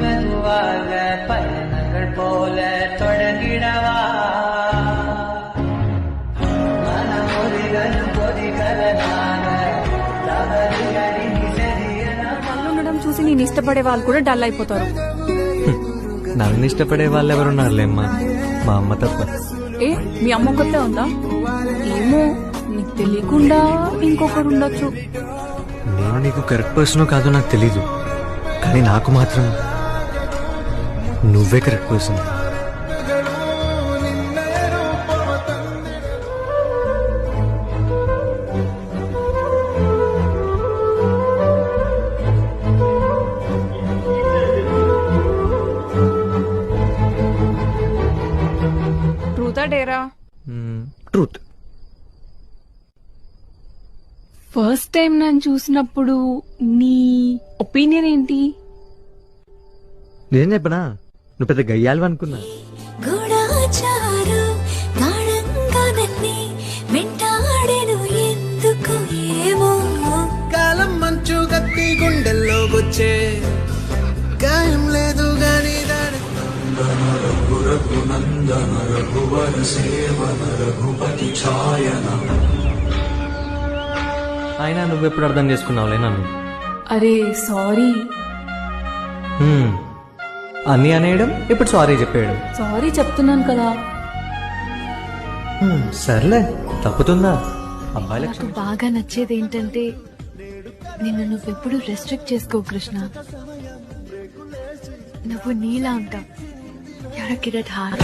மெதுவாக பயணங்கள் போல தொடங்கிடவா மனமொழிகளும் பொதிகளாக தவறுகளின் ఉండడం చూసి నేను ఇష్టపడే వాళ్ళు కూడా డల్ అయిపోతారు. నన్ను ఇష్టపడే వాళ్ళు ఎవరున్నారులేమ్మా, మా అమ్మ తప్ప. ఏ మీ అమ్మ కొత్త ఉందా? ఏమో, నీకు తెలియకుండా ఇంకొకరు ఉండొచ్చు. నేను నీకు కరెక్ట్ పర్సనో కాదో నాకు తెలీదు, కానీ నాకు మాత్రం నువ్వే కరెక్ట్ పర్సన్. ట్రూతా డేరా? ట్రూత్. ఫస్ట్ టైం నన్ను చూసినప్పుడు నీ ఒపీనియన్ ఏంటి? నిజం చెప్పనా, నువ్వు పెద్ద గయ్యాలు అనుకున్నా. కాలం మంచు గట్టి గుండెల్లో వచ్చే గాయం లేదు గాని అయినా నువ్వెప్పుడు అర్థం చేసుకున్నావులే నన్ను. అరే సారీ. అన్నీ అనేయడం, ఇప్పుడు సారీ చెప్పేయడం. సారీ చెప్తున్నాను కదా. సర్లే, తప్పుతుందా? అబ్బాయిల నాకు బాగా నచ్చేది ఏంటంటే నిన్ను నువ్వెప్పుడు రెస్ట్రిక్ట్ చేసుకో కృష్ణ. నువ్వు నీలా ఉంటావు. You're a kid at heart.